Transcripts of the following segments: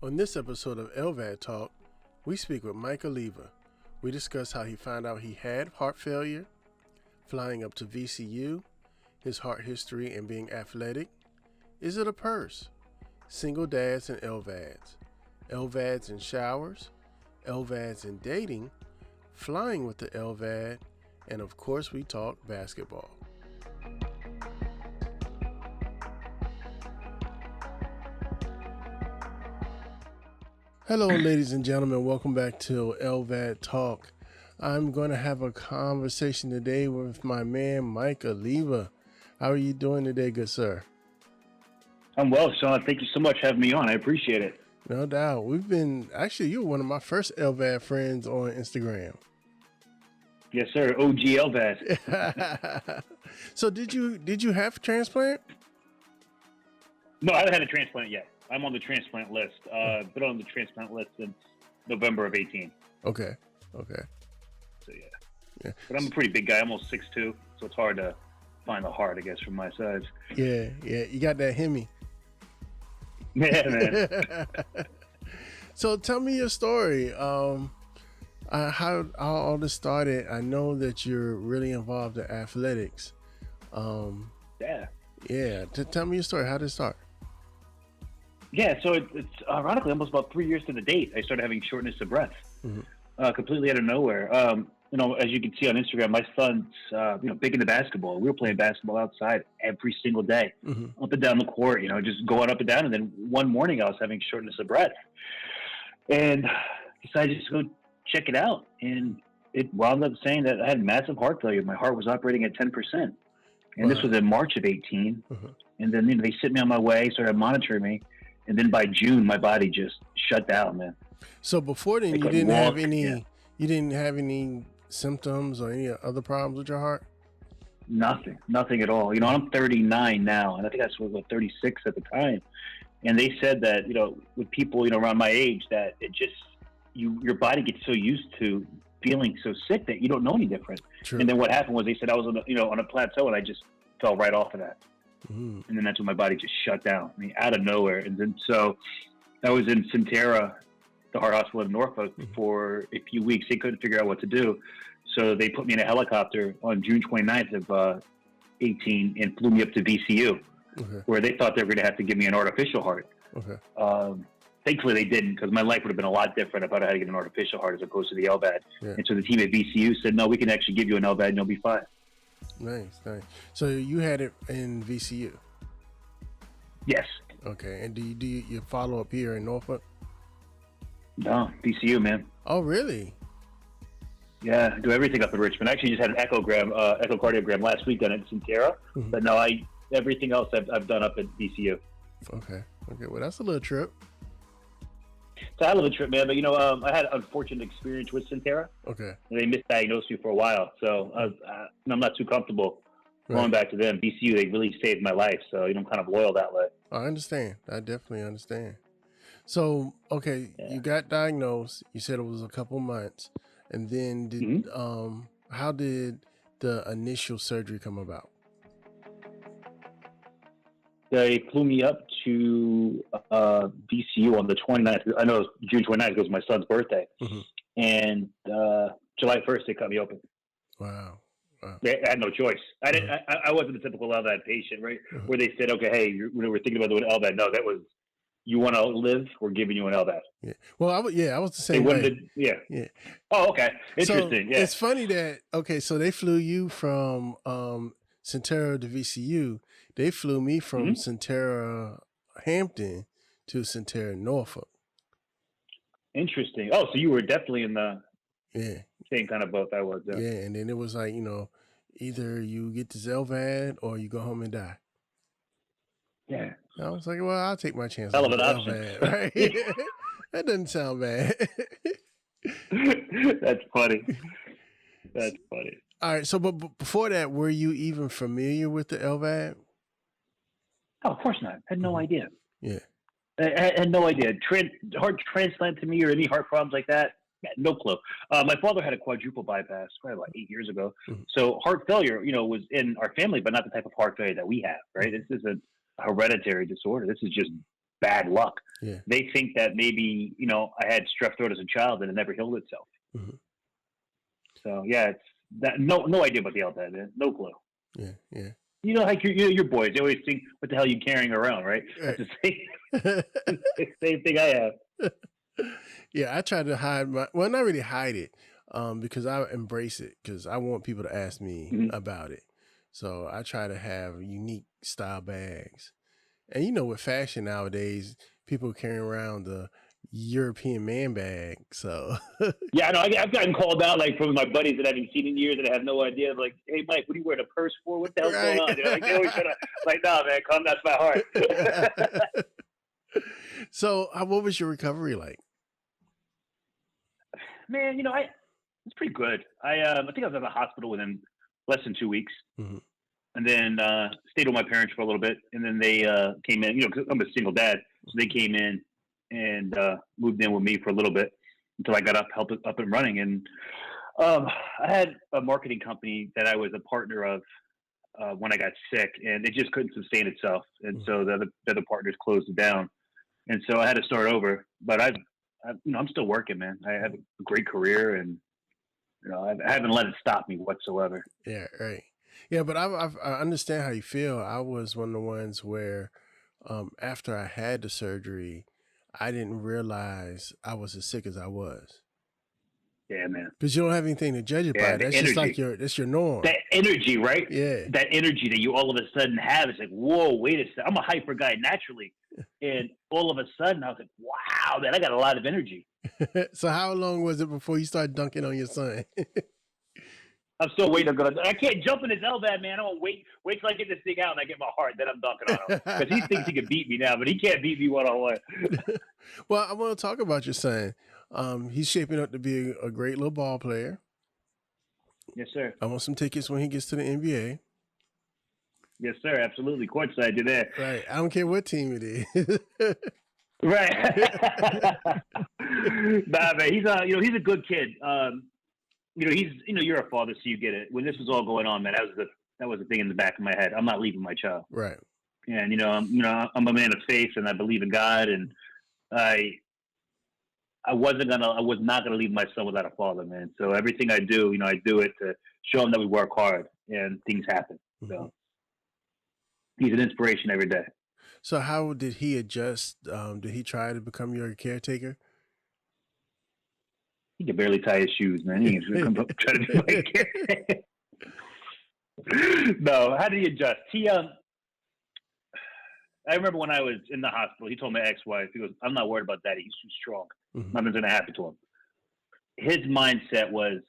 On this episode of LVAD Talk, we speak with Mike Alleva. We discuss how he found out he had heart failure, flying up to VCU, his heart history and being athletic. Is it a purse? Single dads and LVADs. LVADs and showers. LVADs and dating. Flying with the LVAD. And of course we talk basketball. Hello, ladies and gentlemen. Welcome back to LVAD Talk. I'm going to have a conversation today with my man, Mike Alleva. How are you doing today, good sir? I'm well, Sean. Thank you so much for having me on. I appreciate it. No doubt. You're one of my first LVAD friends on Instagram. Yes, sir. OG LVAD. So did you have a transplant? No, I haven't had a transplant yet. I'm on the transplant list. Been on the transplant list since November of 18. Okay. So yeah. But I'm a pretty big guy, almost 6'2", so it's hard to find the heart, I guess, from my size. Yeah. You got that Hemi. Yeah, man. So tell me your story. How all this started. I know that you're really involved in athletics. Yeah. Tell me your story. How did it start? Yeah, so it's ironically almost about 3 years to the date, I started having shortness of breath, completely out of nowhere. As you can see on Instagram, my son's, big into basketball. We were playing basketball outside every single day, up and down the court, just going up and down. And then one morning I was having shortness of breath and decided just to go check it out. And it wound up saying that I had massive heart failure. My heart was operating at 10%. And This was in March of 18. And then they sent me on my way, started monitoring me. And then by June, my body just shut down, man. So before then, you didn't have any symptoms or any other problems with your heart? Nothing at all. I'm 39 now, and I think I was 36 at the time. And they said that, with people, around my age, that it just, your body gets so used to feeling so sick that you don't know any different. True. And then what happened was they said I was on a plateau, and I just fell right off of that. And then that's when my body just shut down, out of nowhere. And then so I was in Centera, the heart hospital in Norfolk, for a few weeks. They couldn't figure out what to do. So they put me in a helicopter on June 29th of 18 and flew me up to VCU, where they thought they were going to have to give me an artificial heart. Thankfully, they didn't, because my life would have been a lot different if I had to get an artificial heart as opposed to the LVAD. Yeah. And so the team at VCU said, no, we can actually give you an LVAD and you'll be fine. Nice. So you had it in VCU? Yes. Okay. And do you follow up here in Norfolk? No, VCU, man. Oh, really? Yeah, I do everything up in Richmond. I actually just had an echocardiogram last week done at Centera. But no, everything else I've done up at VCU. Okay. Well, that's a little trip. So I had a little trip, man. But I had an unfortunate experience with Centera. Okay. And they misdiagnosed me for a while, so I'm not too comfortable going back to them. VCU, they really saved my life, so I'm kind of loyal that way. I understand. I definitely understand. So, you got diagnosed. You said it was a couple months, and then how did the initial surgery come about? They flew me up to VCU on the 29th. I know June 29th because it was my son's birthday. And July 1st, they cut me open. Wow. I had no choice. I wasn't a typical LVAD patient, right? Where they said, okay, hey, we're thinking about doing LVAD. No, that was, you want to live, we're giving you an LVAD. Yeah. Well, I was the same way. Yeah. Oh, okay. Interesting. So it's funny that, so they flew you from Centera to VCU. They flew me from Centera Hampton to Centera Norfolk. Interesting. Oh, so you were definitely in the same kind of boat I was. Yeah, and then it was like, either you get this LVAD or you go home and die. Yeah. I was like, well, I'll take my chance. Hell of an option. LVAD, right? That doesn't sound bad. That's funny. All right, so but before that, were you even familiar with the LVAD? Oh, of course not. I had no idea. Yeah. I had no idea. Heart transplant to me or any heart problems like that, no clue. My father had a quadruple bypass probably about 8 years ago. So heart failure, was in our family, but not the type of heart failure that we have, right? This is a hereditary disorder. This is just bad luck. Yeah. They think that maybe, you know, I had strep throat as a child and it never healed itself. Mm-hmm. So yeah, it's that no idea about the LVAD, man. No clue. Yeah, yeah. You know, like your boys, they always think, "What the hell are you carrying around?" Right? Right. That's the same thing I have. Yeah, I try to hide well, not really hide it, because I embrace it because I want people to ask me Mm-hmm. about it. So I try to have unique style bags. And you know, with fashion nowadays, people carrying around the European man bag. So Yeah, I know. I've gotten called out like from my buddies that I haven't seen in years that I have no idea. Like, hey, Mike, what are you wearing a purse for? What the hell's going on? You know, like, they always try to, like, nah, man, calm down, that's my heart. So, what was your recovery like? Man, you know, it's pretty good. I think I was at the hospital within less than 2 weeks, Mm-hmm. and then stayed with my parents for a little bit, and then they came in. You know, 'cause I'm a single dad, so they came in and moved in with me for a little bit until I got up and running. And I had a marketing company that I was a partner of when I got sick, and it just couldn't sustain itself, and so the other partners closed it down, and so I had to start over. But you know, I'm still working, man. I have a great career, and you know, I haven't let it stop me whatsoever. Yeah, right. Yeah, but I understand how you feel. I was one of the ones where, after I had the surgery, I didn't realize I was as sick as I was. Yeah, man. Because you don't have anything to judge it Yeah, by. the That's just like energy. that's your norm. That energy, right? Yeah. That energy that you all of a sudden have. It's like, whoa, wait a second. I'm a hyper guy naturally. And all of a sudden I was like, wow, man, I got a lot of energy. So how long was it before you started dunking on your son? I'm still waiting. I can't jump in this LVAD, man. I'm going to wait till I get this thing out and I get my heart. Then I'm dunking on him. Because he thinks he can beat me now, but he can't beat me one-on-one. Well, I want to talk about your son. He's shaping up to be a great little ball player. Yes, sir. I want some tickets when he gets to the NBA. Yes, sir. Absolutely. Courtside, you're there. Right. I don't care what team it is. Right. Nah, man. He's a good kid. You're a father, so you get it. When this was all going on, man, that was the thing in the back of my head. I'm not leaving my child. Right. And I'm a man of faith, and I believe in God, and I was not gonna leave my son without a father, man. So everything I do, I do it to show him that we work hard and things happen. So he's an inspiration every day. So how did he adjust? Did he try to become your caretaker? He can barely tie his shoes, man. He ain't gonna come up try to do my caretaker. No, how did he adjust? I remember when I was in the hospital, he told my ex-wife, he goes, "I'm not worried about Daddy. He's too strong. Nothing's gonna happen to him." His mindset was,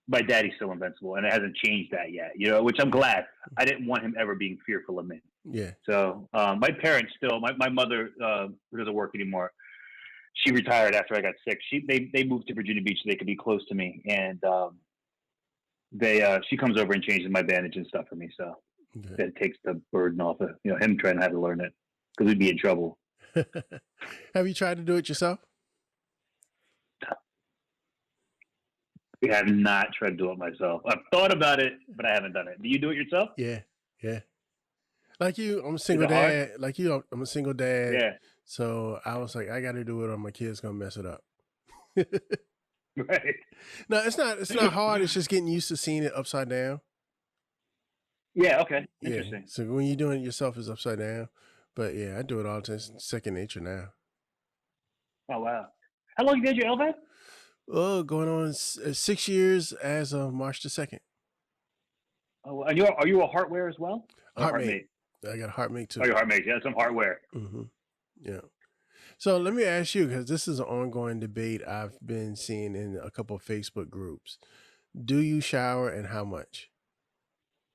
"My daddy's still invincible," and it hasn't changed that yet. Which I'm glad. I didn't want him ever being fearful of me. Yeah. So my parents still, my mother who doesn't work anymore, she retired after I got sick. They moved to Virginia Beach so they could be close to me, and she comes over and changes my bandage and stuff for me. So that takes the burden off of him trying to have to learn it, because we'd be in trouble. Have you tried to do it yourself? We have not tried to do it myself. I've thought about it, but I haven't done it. Do you do it yourself? Yeah. Like you, I'm a single dad. Hard? Like you, I'm a single dad. Yeah. So I was like, I got to do it, or my kid's gonna mess it up. Right. No, it's not hard. It's just getting used to seeing it upside down. Yeah. Okay. Interesting. Yeah. So when you're doing it yourself, it's upside down. But yeah, I do it all the time. It's second nature now. Oh wow! How long you did your LVAD? Oh, going on 6 years as of March the 2nd. Oh, and are you a heartwear as well? Heartmate. I got a heartmate too. Oh, your heartmate. Yeah, some heartwear. Yeah. So let me ask you, because this is an ongoing debate I've been seeing in a couple of Facebook groups. Do you shower, and how much?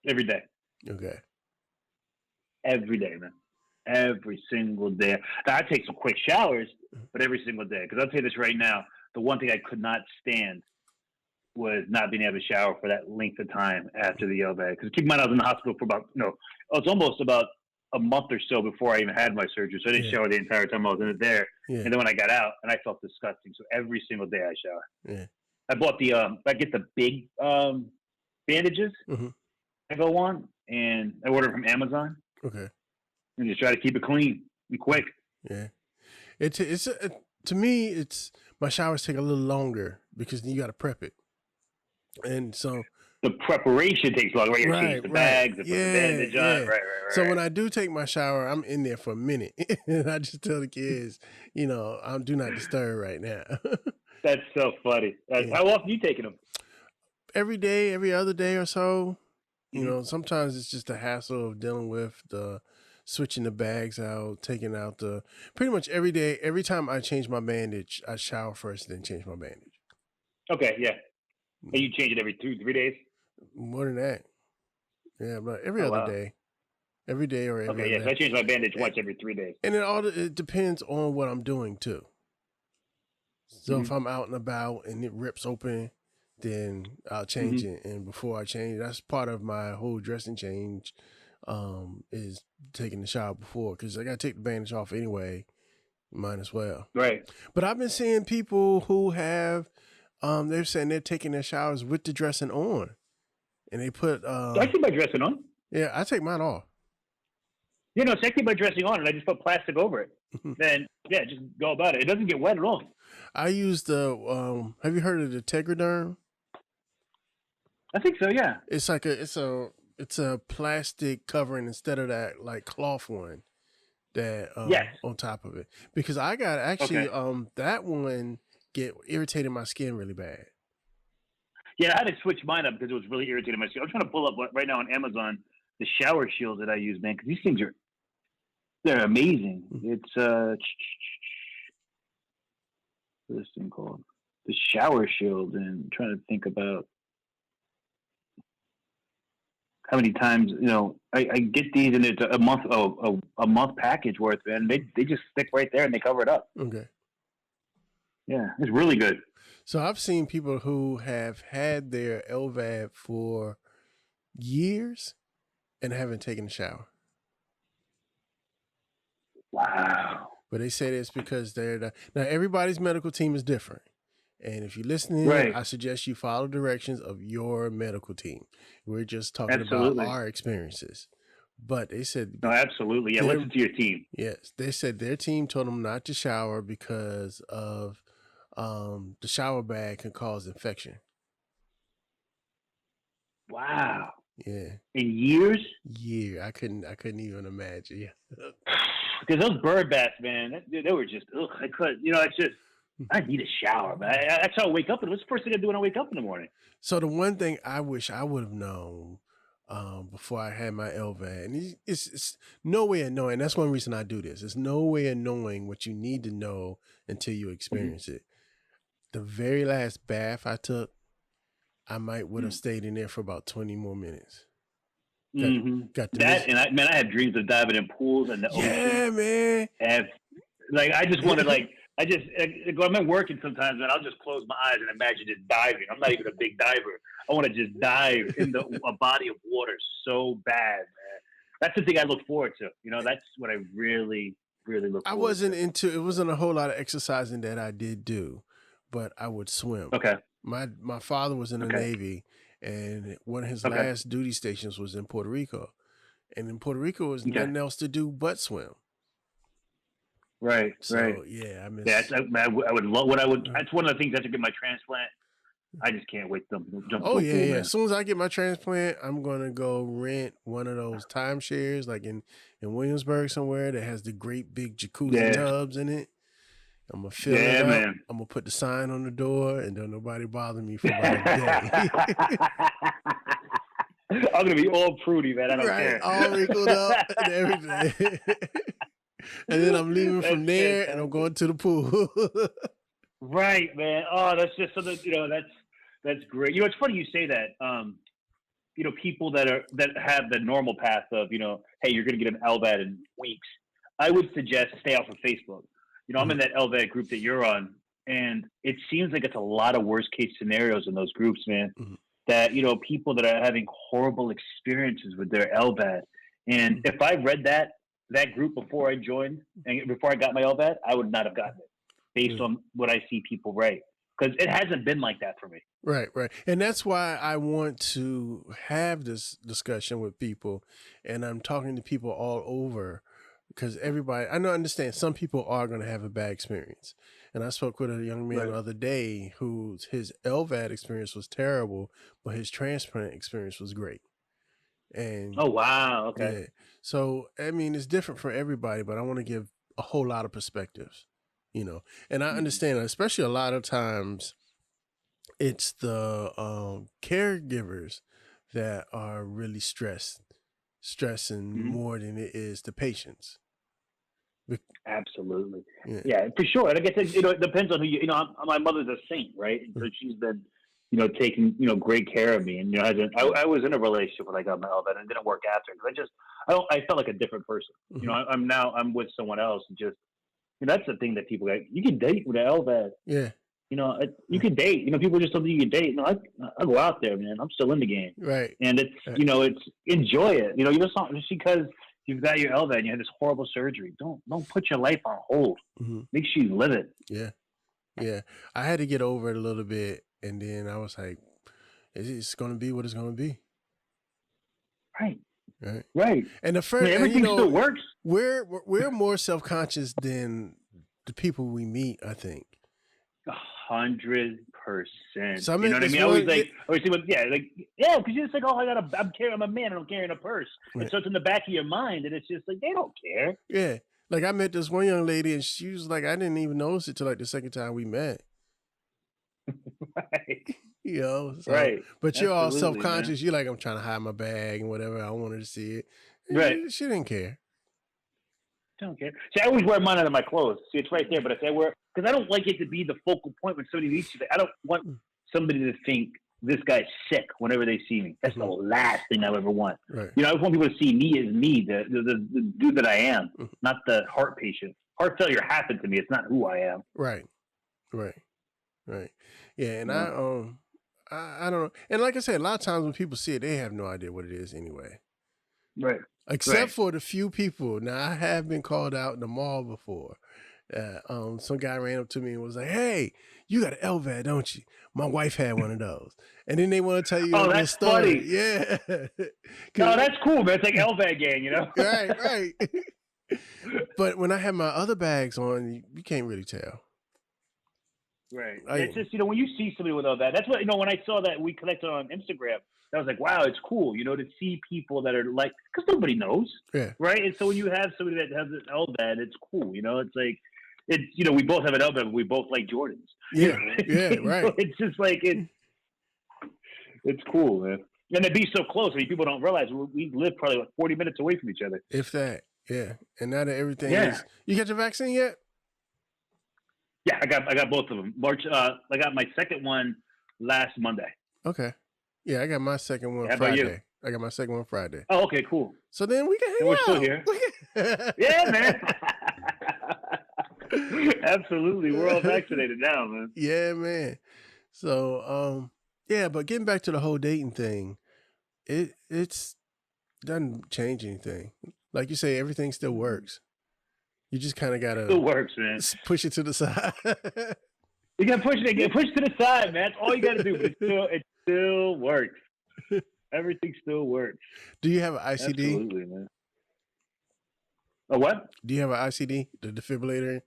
Every day. Okay. Every day, man. Every single day. Now, I take some quick showers, but every single day. Because I'll tell you this right now. The one thing I could not stand was not being able to shower for that length of time after the LVAD. Because keep in mind, I was in the hospital for about, it's almost about a month or so before I even had my surgery. So I didn't shower the entire time I was in there. Yeah. And then when I got out, and I felt disgusting. So every single day I shower. Yeah. I bought I get the big bandages I go on, and I order from Amazon. Okay. And just try to keep it clean and quick. Yeah. To me, it's my showers take a little longer because you got to prep it. And so the preparation takes long. Right, you change the bags, and put the bandage on. Right. So when I do take my shower, I'm in there for a minute, and I just tell the kids, I'm do not disturb right now. That's so funny. How often are you taking them? Every day, every other day or so. Sometimes it's just the hassle of dealing with the switching the bags out, taking out pretty much every day. Every time I change my bandage, I shower first, then change my bandage. Okay, yeah. And you change it every 2-3 days? More than that. Yeah, but every other day. Every day or every other day. So I change my bandage once every 3 days. And it depends on what I'm doing too. So if I'm out and about and it rips open, then I'll change it. And before I change, that's part of my whole dressing change, is taking the shower before, because I got to take the bandage off anyway. Might as well. Right. But I've been seeing people who have, they're saying they're taking their showers with the dressing on. And they put... I keep my dressing on. Yeah, I take mine off. So I keep my dressing on and I just put plastic over it. Then, just go about it. It doesn't get wet at all. I use the, have you heard of the Tegaderm? I think so, yeah. It's like it's a plastic covering instead of that like cloth one that on top of it. Because I got actually that one get irritated my skin really bad. Yeah, I had to switch mine up because it was really irritating my skin. I'm trying to pull up right now on Amazon the shower shield that I use, man, because these things they're amazing. It's what's this thing called? The shower shield, and I'm trying to think about how many times I get these, and it's a month package worth, and they just stick right there and they cover it up. Okay. Yeah, it's really good. So I've seen people who have had their LVAD for years and haven't taken a shower. Wow. But they say it's because now everybody's medical team is different. And if you're listening, I suggest you follow directions of your medical team. We're just talking about our experiences. But they said... No, absolutely. Yeah, listen to your team. Yes. They said their team told them not to shower because of the shower bag can cause infection. Wow. Yeah. In years? Yeah, I couldn't even imagine. Yeah. Because those bird baths, man, they were just, I couldn't, it's just, I need a shower, man. That's how I wake up. What's the first thing I do when I wake up in the morning? So the one thing I wish I would have known before I had my LVAD, and it's no way of knowing. That's one reason I do this. There's no way of knowing what you need to know until you experience it. The very last bath I took, I might would have stayed in there for about 20 more minutes. Got that, and I have dreams of diving in pools and the ocean. Yeah, man. And I just want to when I'm working sometimes, and I'll just close my eyes and imagine just diving. I'm not even a big diver. I want to just dive in a body of water so bad, man. That's the thing I look forward to. That's what I really, really look forward to. It wasn't a whole lot of exercising that I did do, but I would swim. Okay. My father was in the Navy, and one of his last duty stations was in Puerto Rico. And in Puerto Rico, was nothing else to do but swim. Right, right. Yeah, I miss. Yeah, I would love That's one of the things I have to get my transplant. I just can't wait to jump. Oh yeah, yeah. As soon as I get my transplant, I'm gonna go rent one of those timeshares, like in Williamsburg somewhere, that has the great big jacuzzi tubs in it. I'm gonna fill it up. Man. I'm gonna put the sign on the door, and don't nobody bother me for about a day. I'm gonna be all prudy, man. I don't care. All wrinkled up and everything. And then I'm leaving from there, and I'm going to the pool. Right, man. Oh, that's just something. That's great. It's funny you say that. People that have the normal path of, hey, you're gonna get an LVAD in weeks. I would suggest stay off of Facebook. I'm in that LVAD group that you're on, and it seems like it's a lot of worst case scenarios in those groups, man. That, people that are having horrible experiences with their LVAD. And if I read that group before I joined and before I got my LVAD, I would not have gotten it based on what I see people write. Because it hasn't been like that for me. Right, right. And that's why I want to have this discussion with people. And I'm talking to people all over because everybody, I know, understand some people are going to have a bad experience. And I spoke with a young man Right. the other day his LVAD experience was terrible, but his transplant experience was great. And Oh, wow. Okay. yeah, so I mean, it's different for everybody, but I want to give a whole lot of perspectives, you know. And I understand, especially a lot of times, it's the caregivers that are really stressing Mm-hmm. more than it is the patients. Absolutely. Yeah. Yeah, for sure. And I guess it depends on who my mother's a saint, right? And so she's been, taking, great care of me. And, I was in a relationship when I got my LVAD and it didn't work after because I felt like a different person. I'm with someone else and just, that's the thing that people you can date with an LVAD. Yeah. You can date, people just something you can date. I go out there, man. I'm still in the game. Right. And it's, it's enjoy it. Just because you've got your LVAD and you had this horrible surgery. Don't put your life on hold. Make sure you live it. Yeah. Yeah. I had to get over it a little bit. And then I was like, it's going to be what it's going to be. Right. Right. Right. And the first, everything still works. We're more self-conscious than the people we meet, I think. 100%. So you know what I mean? I always because you're just like, oh, I'm a man, I don't carry in a purse. Right. And so it's in the back of your mind, and it's just like they don't care. Yeah, like I met this one young lady, and she was like, I didn't even notice it till like the second time we met. Right. So, right. But you're all Absolutely, self-conscious. Man. You're like, I'm trying to hide my bag and whatever. I don't want her to see it. Right. She didn't care. Don't care. See, I always wear mine under my clothes. See, it's right there. But if I wear, because I don't like it to be the focal point when somebody meets you. I don't want somebody to think this guy's sick whenever they see me. That's the last thing I ever want. Right. I just want people to see me as me, the dude that I am, not the heart patient. Heart failure happened to me. It's not who I am. Right. Yeah, and I don't know. And like I said, a lot of times when people see it, they have no idea what it is anyway. Right. Except for the few people. Now, I have been called out in the mall before. Some guy ran up to me and was like, "Hey, you got an LVAD, don't you? My wife had one of those." And then they want to tell you a that's story. Funny. Yeah. No, that's cool, man. It's like LVAD Gang, Right. But when I have my other bags on, you can't really tell. Right. It's just, when you see somebody with LVAD, that's what, when I saw that we connected on Instagram, I was like, wow, it's cool, to see people that are like, because nobody knows. Yeah. Right. And so when you have somebody that has an LVAD, it's cool. It's like, we both have an LVAD, but we both like Jordans. Yeah. Yeah. Right. So it's just like, it's cool, man. And to be so close, people don't realize we live probably like 40 minutes away from each other. If that. Yeah. And now that everything is, you got your vaccine yet? Yeah, I got both of them. I got my second one last Monday. Okay. Yeah, I got my second one Friday. I got my second one Friday. Oh, okay, cool. So then we can hang out. We're still here. Yeah, man. Absolutely. We're all vaccinated now, man. Yeah, man. So, but getting back to the whole dating thing, it's doesn't change anything. Like you say, everything still works. You just kind of got to... It works, man. Push it to the side. You got to push it. Push to the side, man. That's all you got to do. But it still works. Everything still works. Do you have an ICD? Absolutely, man. A what? Do you have an ICD, the defibrillator?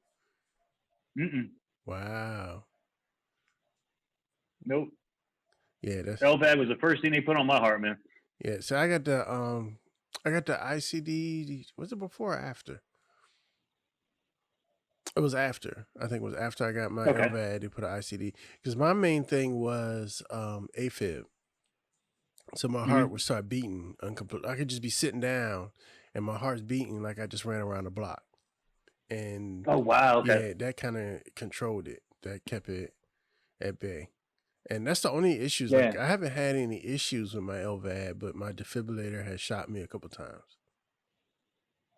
Mm-mm. Wow. Nope. Yeah, that's... LVAD was the first thing they put on my heart, man. Yeah, so I got the ICD. Was it before or after? It was after. I think it was after I got my LVAD. They put an ICD because my main thing was AFib. So my heart would start beating uncompletely. I could just be sitting down and my heart's beating like I just ran around the block. And oh wow, okay. Yeah, that kind of controlled it. That kept it at bay. And that's the only issues. Yeah. Like I haven't had any issues with my LVAD, but my defibrillator has shot me a couple times.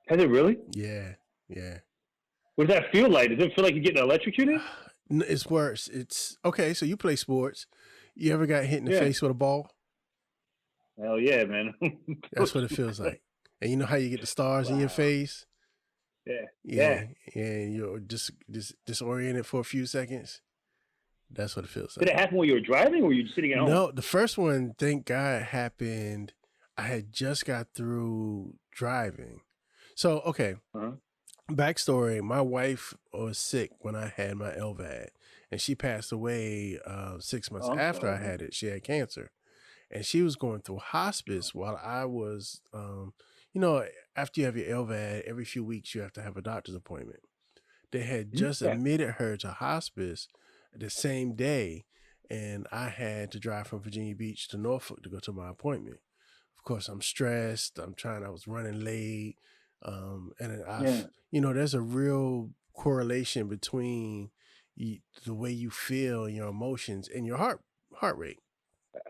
Has it really? Yeah. What does that feel like? Does it feel like you're getting electrocuted? It's worse. It's okay. So you play sports. You ever got hit in the face with a ball? Hell yeah, man. That's what it feels like. And you know how you get the stars in your face? Yeah. And you're just disoriented for a few seconds. That's what it feels like. Did it happen while you were driving or were you just sitting at home? No, the first one, thank God, happened. I had just got through driving. So, okay. Uh-huh. Backstory, my wife was sick when I had my LVAD, and she passed away 6 months Oh, I'm after sorry, I man. had it. She had cancer, and she was going through hospice while I was, you know, after you have your LVAD, every few weeks you have to have a doctor's appointment. They had just Yeah. admitted her to hospice the same day, and I had to drive from Virginia Beach to Norfolk to go to my appointment. Of course, I'm stressed. I was running late. And Yeah. there's a real correlation between the way you feel, your emotions, and your heart rate.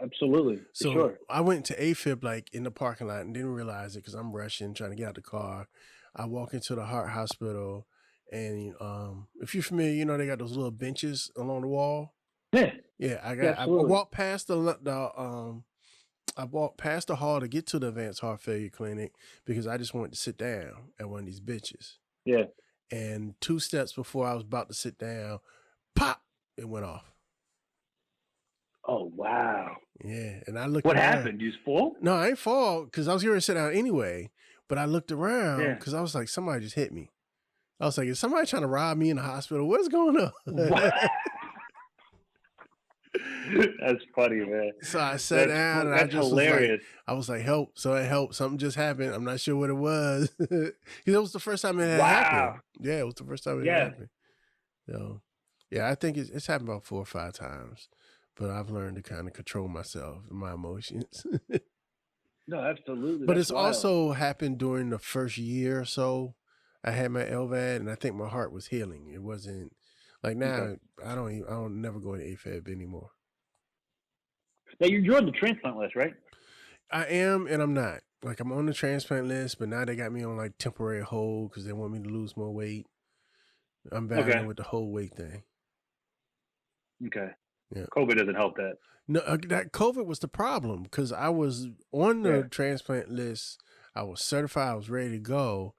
Absolutely. For So sure. I went to AFib like in the parking lot and didn't realize it because I'm rushing, trying to get out the car. I walk into the heart hospital, and if you're familiar, they got those little benches along the wall. Yeah. Yeah, Yeah, I absolutely. walked past I walked past the hall to get to the advanced heart failure clinic because I just wanted to sit down at one of these benches. Yeah. And 2 steps before I was about to sit down, pop, it went off. Oh, wow. Yeah, and I looked What around. happened? You just fall? No, I ain't fall because I was going to sit down anyway. But I looked around Yeah. because I was like, somebody just hit me. I was like, is somebody trying to rob me in the hospital? What's going on? What? That's funny, man. So I sat down and I just hilarious. was like, help. So it helped. Something just happened. I'm not sure what it was. Because it was the first time it had happened. Yeah, it was the first time it happened. So, yeah, I think it's happened about 4 or 5 times. But I've learned to kind of control myself and my emotions. No, absolutely. But That's it's wild. also happened during the first year or so. I had my LVAD, and I think my heart was healing. It wasn't like now. Okay. I don't never go to AFib anymore. Now you're on the transplant list, right? I am, and I'm not. Like I'm on the transplant list, but now they got me on like temporary hold because they want me to lose more weight. I'm battling with the whole weight thing. Okay. Yeah. COVID doesn't help that. No, that COVID was the problem because I was on the transplant list. I was certified. I was ready to go.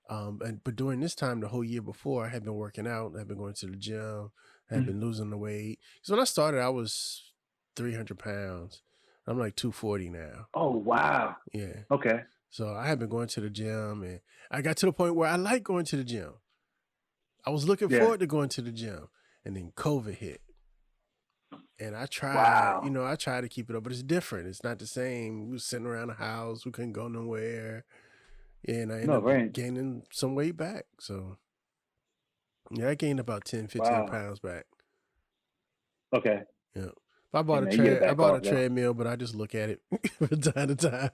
But during this time, the whole year before, I had been working out. I'd been going to the gym. I had been losing the weight. Because when I started, I was 300 pounds. I'm like 240 now. Oh, wow. Yeah. Okay. So I had been going to the gym, and I got to the point where I like going to the gym. I was looking forward to going to the gym, and then COVID hit. And I tried, I tried to keep it up, but it's different. It's not the same. We were sitting around the house. We couldn't go nowhere. And I ended up gaining some weight back. So, yeah, I gained about 10, 15 pounds back. Okay. Yeah. I bought a treadmill, but I just look at it from time to time.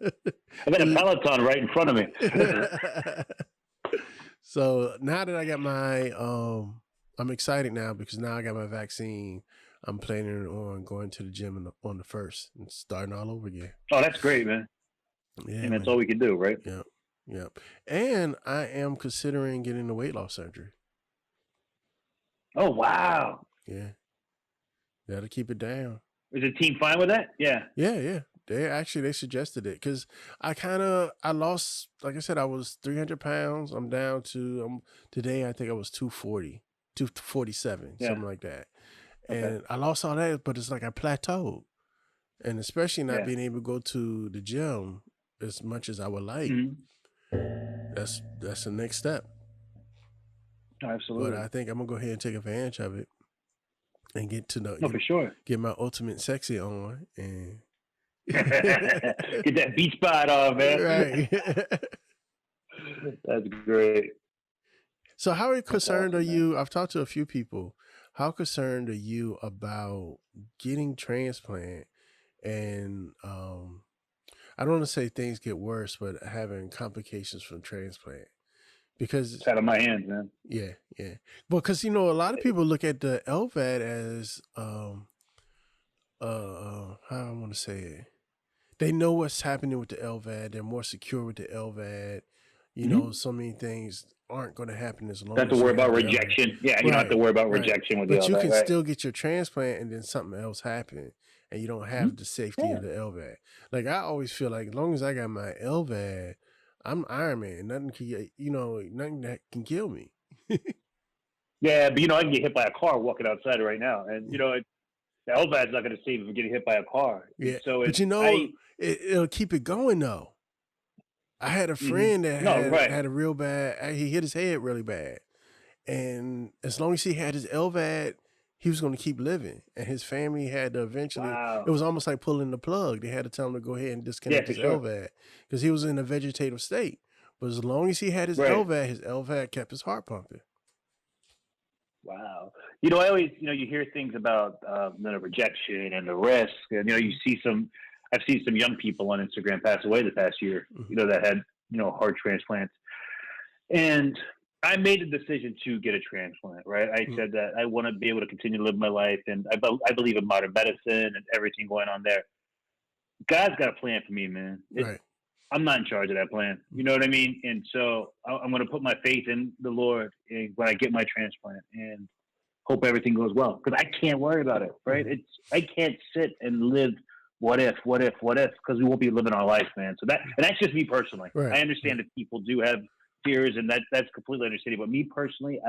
I got a Peloton right in front of me. So now that I got my, I'm excited now because now I got my vaccine. I'm planning on going to the gym on the 1st and starting all over again. Oh, that's great, man. Yeah, and that's all we can do, right? Yeah. Yeah. And I am considering getting the weight loss surgery. Oh, wow. Yeah. Gotta keep it down. Is the team fine with that? Yeah. Yeah. They suggested it because I lost, like I said, I was 300 pounds. I'm down to, today I think I was 240, 247, something like that. And I lost all that, but it's like I plateaued. And especially not being able to go to the gym as much as I would like. That's the next step. Absolutely. But I think I'm gonna go ahead and take advantage of it and get to for sure. Get my ultimate sexy on and get that beach spot on, man. Right. That's great. So how concerned are you? I've talked to a few people. How concerned are you about getting transplant and I don't want to say things get worse, but having complications from transplant? Because it's out of my hands, man. Yeah. Because a lot of people look at the LVAD as how I want to say it. They know what's happening with the LVAD. They're more secure with the LVAD. So many things aren't going to happen as long as you don't have to worry about rejection. Yeah, you don't have to worry about rejection with the LVAD. But you can still get your transplant and then something else happen, and you don't have the safety of the LVAD. Like I always feel like as long as I got my LVAD, I'm Iron Man. Nothing can, nothing that can kill me. Yeah, but I can get hit by a car walking outside right now, and the LVAD's not going to save you from getting hit by a car. Yeah, so but it'll keep it going though. I had a friend that right. had a real bad. He hit his head really bad, and as long as he had his LVAD, he was going to keep living. And his family had to eventually. It Wow. was almost like pulling the plug. They had to tell him to go ahead and Yeah, disconnect for his sure. LVAD because he was in a vegetative state. But as long as he had Right. his LVAD kept his heart pumping. Wow. You know, I always, you hear things about rejection and the risk, and I've seen some young people on Instagram pass away the past year, that had heart transplants, and I made the decision to get a transplant. Right, I said that I want to be able to continue to live my life, and I believe in modern medicine and everything going on there. God's got a plan for me, man. Right. I'm not in charge of that plan. You know what I mean? And so I'm going to put my faith in the Lord when I get my transplant and hope everything goes well. Because I can't worry about it, right? I can't sit and live what if, because we won't be living our life, man. So that's just me personally. Right. I understand that people do have fears, and that's completely understandable. But me personally,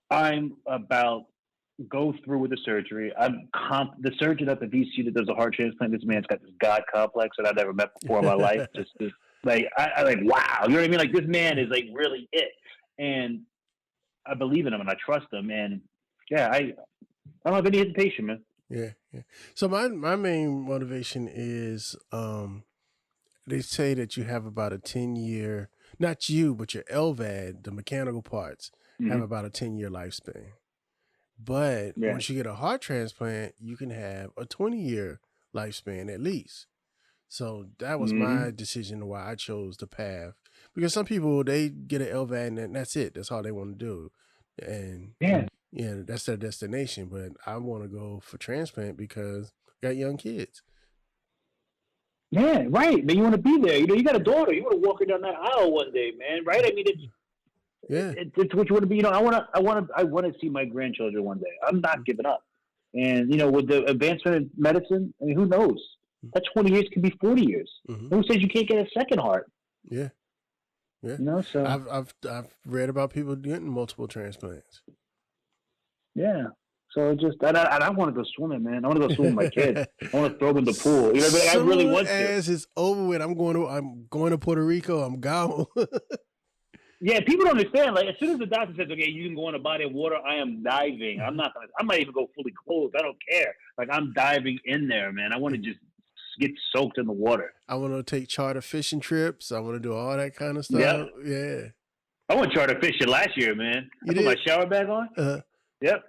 I'm about go through with the surgery. The surgeon at the VC that does a heart transplant. This man's got this God complex that I've never met before in my life. Just like I like, wow, you know what I mean? Like, this man is like really it, and I believe in him and I trust him. And yeah, I don't have any hesitation, man. Yeah. So my main motivation is they say that you have about a 10-year, not you, but your LVAD, the mechanical parts, have about a 10-year lifespan. But once you get a heart transplant, you can have a 20-year lifespan at least. So that was my decision why I chose the path. Because some people, they get an LVAD and that's it. That's all they want to do. And that's their destination. But I want to go for transplant because I got young kids. Yeah, right. Man, you want to be there. You got a daughter. You want to walk her down that aisle one day, man. Right? I mean, it's what you want to be. I want to see my grandchildren one day. I'm not giving up. And with the advancement in medicine, I mean, who knows? That 20 years could be 40 years. Who says you can't get a second heart? Yeah. So I've read about people getting multiple transplants. Yeah. So I want to go swimming, man. I want to go swim with my kids. I want to throw them in the pool. I really want to. As it's over with, I'm going to Puerto Rico. I'm gone. Yeah, people don't understand. Like, as soon as the doctor says, "Okay, you can go in a body of water," I am diving. I might even go fully clothed. I don't care. Like, I'm diving in there, man. I want to just get soaked in the water. I want to take charter fishing trips. I want to do all that kind of stuff. Yeah. I went charter fishing last year, man. I put my shower bag on. Yep.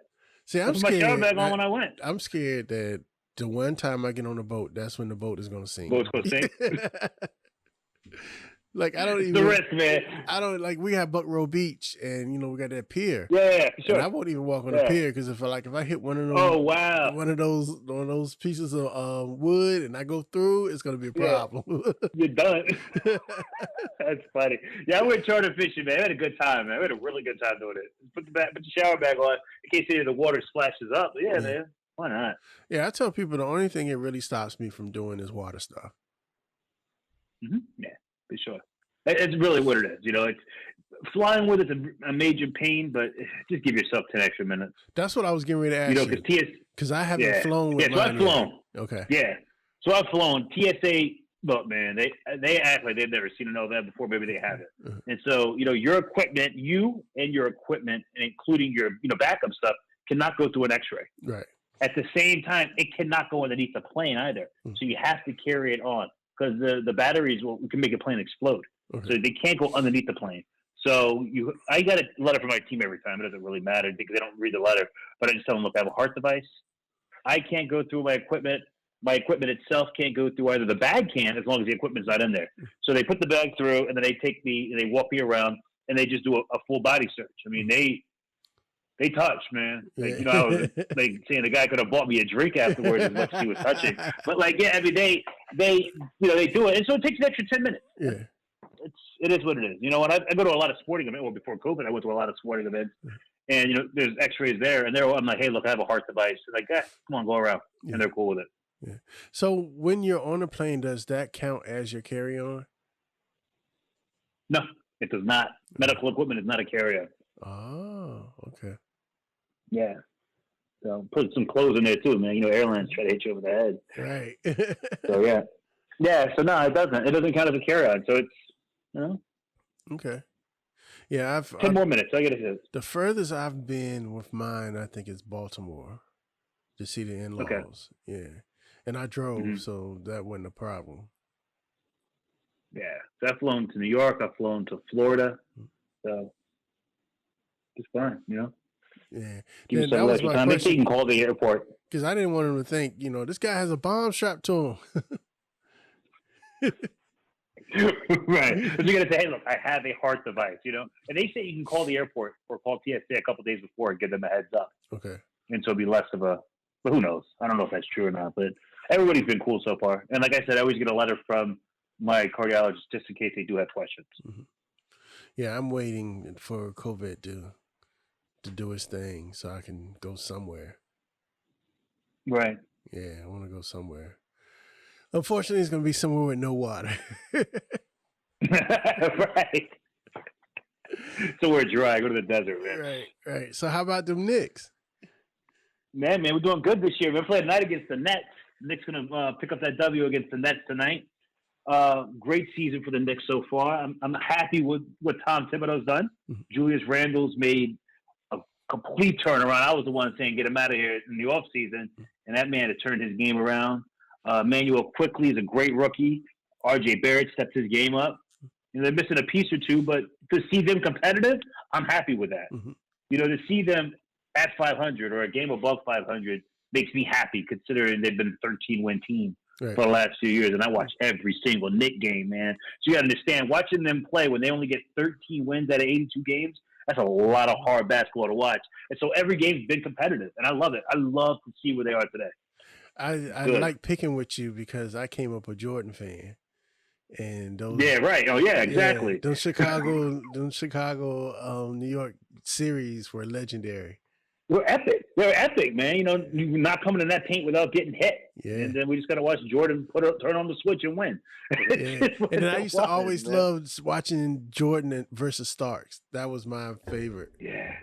See, I'm put scared. My shower bag on when I went. I'm scared that the one time I get on the boat, that's when the boat is going to sink. Boat's going to sink. Like, I don't even. The risk, man. I don't like. We have Buck Row Beach, and we got that pier. Yeah, sure. And I won't even walk on the pier because if I hit one of those, one of those pieces of wood, and I go through, it's gonna be a problem. You're done. That's funny. Yeah, I went charter fishing, man. I had a good time, man. I had a really good time doing it. Put the shower bag on in case any of the water splashes up. But yeah, man. Why not? Yeah, I tell people the only thing that really stops me from doing is water stuff. Yeah, for sure. It's really what it is. It's flying with it's a major pain, but just give yourself 10 extra minutes. That's what I was getting ready to ask you. Because I haven't flown with so I've flown. Okay. Yeah. So I've flown. TSA, look, man, they act like they've never seen an LVAD before. Maybe they haven't. And so, your equipment, and including your, backup stuff, cannot go through an X-ray. Right. At the same time, it cannot go underneath the plane either. So you have to carry it on because the batteries can make a plane explode. So they can't go underneath the plane. So I got a letter from my team every time. It doesn't really matter because they don't read the letter. But I just tell them, look, I have a heart device. I can't go through my equipment. My equipment itself can't go through either. The bag can, as long as the equipment's not in there. So they put the bag through, and then they walk me around, and they just do a full body search. I mean, they touch, man. Like, I was like saying the guy could have bought me a drink afterwards as much as he was touching. But like, yeah, I mean, they do it, and so it takes an extra 10 minutes. Yeah. It is what it is. And I go to a lot of sporting events. Well, before COVID, I went to a lot of sporting events, and there's X-rays there, and I'm like, hey, look, I have a heart device. They're like, come on, go around, and they're cool with it. Yeah. So when you're on a plane, does that count as your carry-on? No, it does not. Medical equipment is not a carry-on. Oh, okay. Yeah. So put some clothes in there too, man. Airlines try to hit you over the head. Right. So yeah. Yeah, so no, it doesn't. It doesn't count as a carry-on. So it's, you know, Okay. Yeah, 10 more minutes. I get it. The furthest I've been with mine, I think, is Baltimore to see the Okay. in-laws. Yeah, and I drove, so that wasn't a problem. Yeah, so I've flown to New York. I've flown to Florida. So it's fine, you know. Yeah, Give then yourself that a was extra my time. Maybe question you can call the airport. because I didn't want him to think, this guy has a bomb strapped to him. Right. But you're gonna say, hey, look, I have a heart device, you know. And they say you can call the airport or call TSA a couple days before and give them a heads up. Okay. And so it'll be less of a. But who knows? I don't know if that's true or not. But everybody's been cool so far. And like I said, I always get a letter from my cardiologist just in case they do have questions. Mm-hmm. Yeah, I'm waiting for COVID to do its thing so I can go somewhere. Right. Yeah, I want to go somewhere. Unfortunately, it's going to be somewhere with no water. Right. So we're dry. Go to the desert, man. Right. So how about them Knicks? Man, we're doing good this year. We're playing tonight against the Nets. The Knicks going to pick up that W against the Nets tonight. Great season for the Knicks so far. I'm happy with what Tom Thibodeau's done. Mm-hmm. Julius Randle's made a complete turnaround. I was the one saying get him out of here in the offseason, and that man has turned his game around. Manuel Quickly is a great rookie. R.J. Barrett stepped his game up. They're missing a piece or two, but to see them competitive, I'm happy with that. Mm-hmm. To see them at 500 or a game above 500 makes me happy, considering they've been a 13-win team for the last few years. And I watch every single Knick game, man. So you got to understand, watching them play when they only get 13 wins out of 82 games, that's a lot of hard basketball to watch. And so every game's been competitive, and I love it. I love to see where they are today. I like picking with you because I came up a Jordan fan, and those exactly. Yeah, those Chicago, New York series were legendary. They're epic. They're epic, man. You're not coming in that paint without getting hit. Yeah. And then we just got to watch Jordan turn on the switch and win. Yeah. And then I used to always love watching Jordan versus Starks. That was my favorite. Yeah.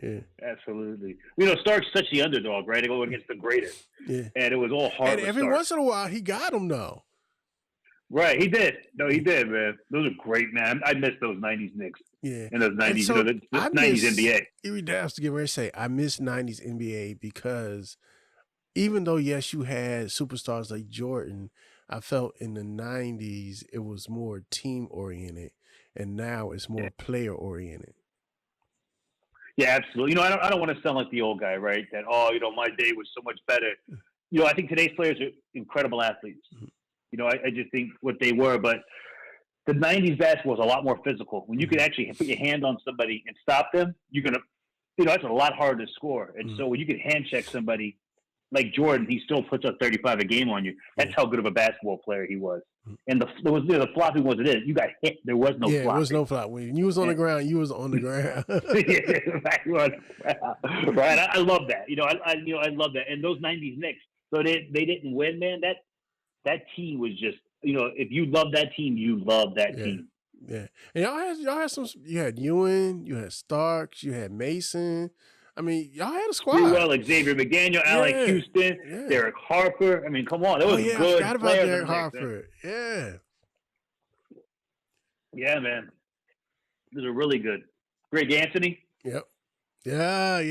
Yeah, absolutely. Stark's such the underdog, right? They go against the greatest. Yeah, and it was all hard. And every once in a while, he got him though. Right, he did. No, he did, man. Those are great, man. I miss those '90s Knicks. Yeah, and those '90s, so the '90s NBA. You have to get ready to say I miss '90s NBA because even though yes, you had superstars like Jordan, I felt in the '90s it was more team oriented, and now it's more player oriented. Yeah, absolutely. I don't want to sound like the old guy, right? That, my day was so much better. I think today's players are incredible athletes. Mm-hmm. I just think what they were, but the 90s basketball was a lot more physical. When you could actually put your hand on somebody and stop them, you're going to, that's a lot harder to score. And so when you could hand check somebody like Jordan, he still puts up 35 a game on you. That's how good of a basketball player he was. And the flopping wasn't it. You got hit. There was no flopping. There was no flopping. When you was on the ground, you was on the ground. Right. I love that. I love that. And those 90s Knicks, so they didn't win, man. That team was just, if you love that team, you love that team. Yeah. And y'all had some, you had Ewing, you had Starks, you had Mason. I mean, y'all had a squad. Well, Xavier McDaniel, Alec Houston, Derek Harper. I mean, come on. That was good. I forgot about Derek Harper. Yeah. Yeah, man. Those are really good. Greg Anthony. Yep. Yeah.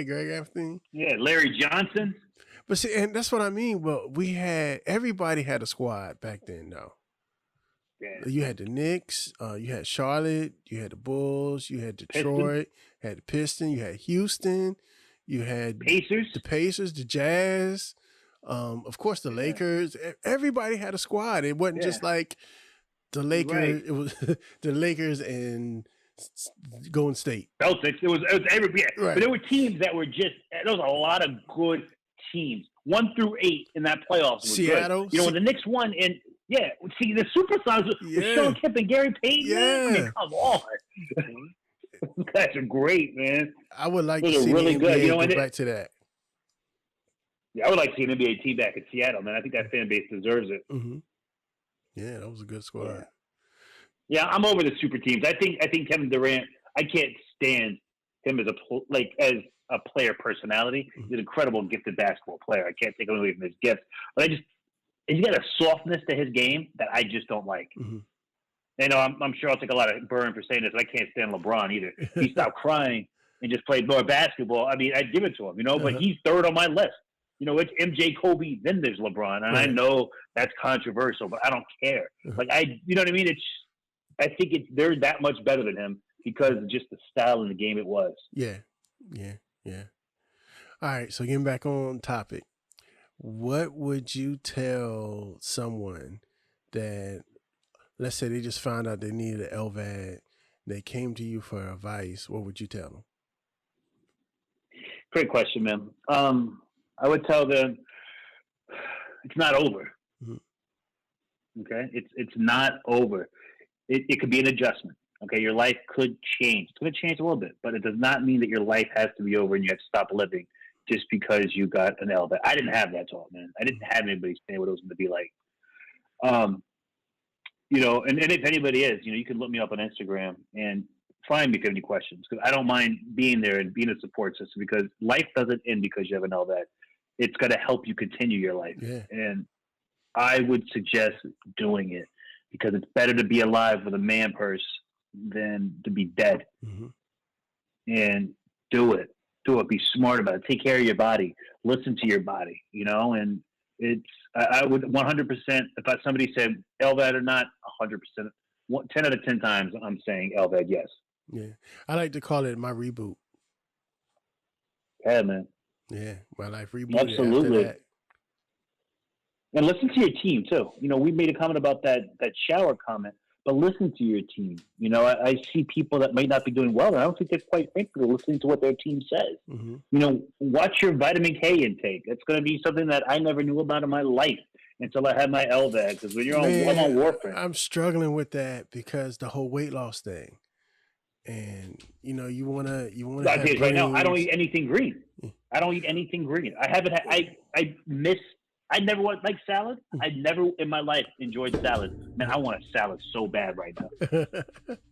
Greg Anthony. Yeah, Larry Johnson. But see, and that's what I mean. Well, everybody had a squad back then, though. Yeah. You had the Knicks, you had Charlotte, you had the Bulls, you had Detroit, you had the Pistons, you had Houston, you had the Pacers, the Jazz, of course the Lakers. Everybody had a squad. It wasn't just like the Lakers. Right. It was the Lakers and Golden State. Celtics. It was everybody. Yeah. Right. But there were teams that were just. There was a lot of good teams. 1 through 8 in that playoffs. Was Seattle. Good. When the Knicks won and. Yeah, see the superstars with Sean Kemp and Gary Payton. Yeah, I mean, come on, you guys are great, man. I would like to see really the NBA go back to that. Yeah, I would like to see an NBA team back in Seattle, man. I think that fan base deserves it. Mm-hmm. Yeah, that was a good squad. Yeah, I'm over the super teams. I think Kevin Durant. I can't stand him as a player personality. He's an incredible, gifted basketball player. I can't take away from his gifts, but he's got a softness to his game that I just don't like. Mm-hmm. You know, I'm sure I'll take a lot of burn for saying this. I can't stand LeBron either. He stopped crying and just played more basketball. I mean, I'd give it to him, you know, but he's third on my list. You know, it's MJ, Kobe, then there's LeBron. And I know that's controversial, but I don't care. Like, you know what I mean? I think they're that much better than him because of just the style in the game it was. Yeah. All right, so getting back on topic, what would you tell someone that, let's say they just found out they needed an LVAD, they came to you for advice, what would you tell them? Great question, man. I would tell them it's not over. Mm-hmm. Okay? It's not over. It could be an adjustment. Okay? Your life could change. It's going to change a little bit, but it does not mean that your life has to be over and you have to stop living just because you got an LVAD. I didn't have that talk, man. I didn't have anybody say what it was going to be like. You know, and if anybody is, you know, you can look me up on Instagram and find me if you have any questions, because I don't mind being there and being a support system, because life doesn't end because you have an LVAD. It's going to help you continue your life. Yeah. And I would suggest doing it because it's better to be alive with a man purse than to be dead. Mm-hmm. And do it. Be smart about it. Take care of your body. Listen to your body, you know, and I would 100%, if somebody said LVAD or not, 100%, 10 out of 10 times I'm saying LVAD, yes. Yeah. I like to call it my reboot. Yeah, man. Yeah, my life rebooted. Absolutely. After that. And listen to your team too. You know, we made a comment about that shower comment, but listen to your team. You know, I see people that might not be doing well, and I don't think they're quite frankly listening to what their team says. Mm-hmm. You know, watch your vitamin K intake. It's going to be something that I never knew about in my life until I had my LVAD. Because when you're I'm on warfarin. I'm struggling with that because the whole weight loss thing, and you know, you wanna. Right now, I don't eat anything green. I don't eat anything green. I haven't had. I never like salad. I never in my life enjoyed salad. Man, I want a salad so bad right now.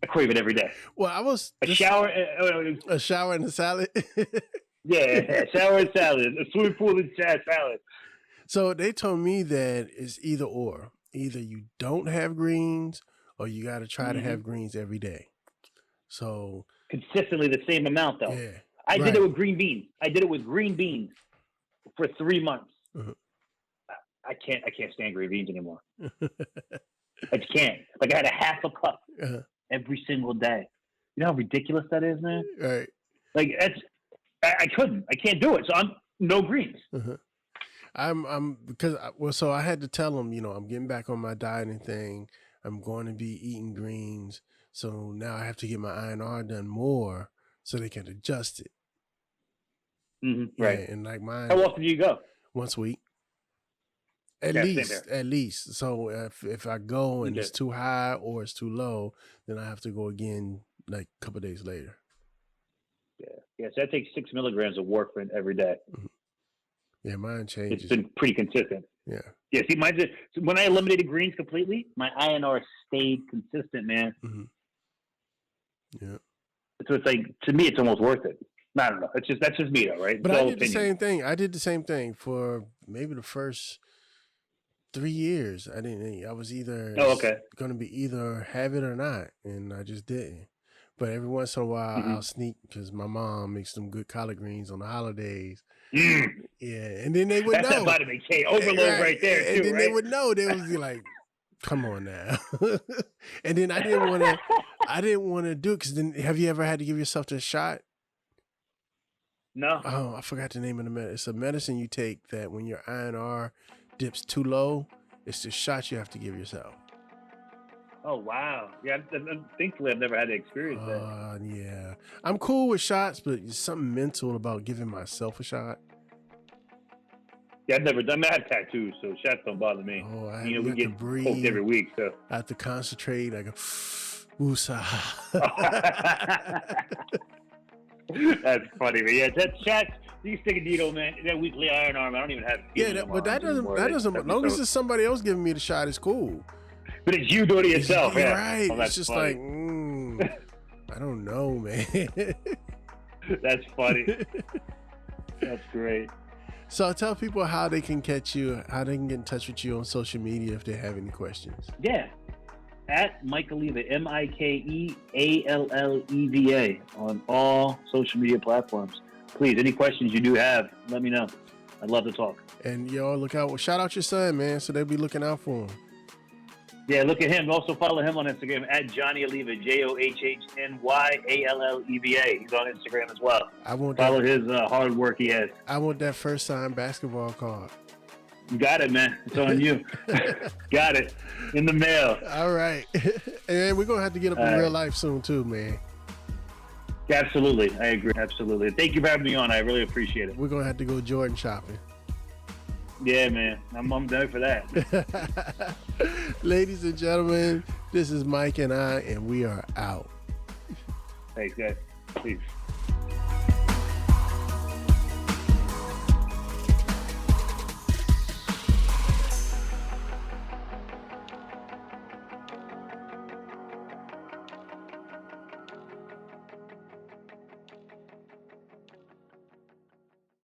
I crave it every day. Well, I was a shower and a salad. Yeah, shower and salad, a swimming pool and salad. So they told me that it's either or. Either you don't have greens, or you got to try to have greens every day. So consistently the same amount, though. Yeah, I did it with green beans. I did it with green beans for 3 months. Uh-huh. I can't stand green beans anymore. I just can't. Like, I had a half a cup every single day. You know how ridiculous that is, man? Right. Like, I couldn't. I can't do it. So I'm no greens. Uh-huh. So I had to tell them, you know, I'm getting back on my dieting thing. I'm going to be eating greens. So now I have to get my INR done more so they can adjust it. Mm-hmm. Right. Yeah, and like mine. How often do you go? Once a week. At least. So if I go and it's too high or it's too low, then I have to go again like a couple of days later. Yeah. So I take 6 milligrams of warfarin every day. Mm-hmm. Yeah, mine changes. It's been pretty consistent. Yeah. Yeah. See, mine's when I eliminated greens completely, my INR stayed consistent, man. Mm-hmm. Yeah. So it's like, to me, it's almost worth it. I don't know. That's just me, though, right? But I did the same thing. I did the same thing for maybe the first 3 years. I was either going to be either have it or not, and I just didn't. But every once in a while, I'll sneak because my mom makes some good collard greens on the holidays. Yeah, and then they would know. That's that vitamin K overload right there, too, and then right? they would know. They would be like, "Come on now." And then I didn't want to do it because then, have you ever had to give yourself the shot? No. Oh, I forgot the name of the medicine. It's a medicine you take that when your INR dips too low, it's the shot you have to give yourself. Oh, wow. Yeah, thankfully I've never had to experience that. Yeah. I'm cool with shots, but there's something mental about giving myself a shot. Yeah, I've never done that. I have tattoos, so shots don't bother me. Oh, we get poked every week, so. I have to concentrate. I go, woosah. That's funny, man. Yeah, that shots. You can stick a needle, man. That weekly iron arm. I don't even have. But that doesn't. As long as it's somebody else giving me the shot, it's cool. But it's you doing it yourself, yeah. Right. Oh, it's just funny. Like, I don't know, man. That's funny. That's great. So tell people how they can catch you, how they can get in touch with you on social media if they have any questions. Yeah. At Mike Alleva, MikeAlleva on all social media platforms. Please, any questions you do have, let me know. I'd love to talk. And y'all look out. Well, shout out your son, man, so they'll be looking out for him. Yeah, look at him. Also follow him on Instagram at Johnny Alleva, JohhNYAlleva. He's on Instagram as well. Follow his hard work he has. I want that first time basketball card. You got it, man. It's on you. Got it. In the mail. All right. And we're going to have to get up in real life soon too, man. Absolutely. I agree. Absolutely. Thank you for having me on. I really appreciate it. We're going to have to go Jordan shopping. Yeah, man. I'm there for that. Ladies and gentlemen, this is Mike and I, and we are out. Thanks, guys. Peace.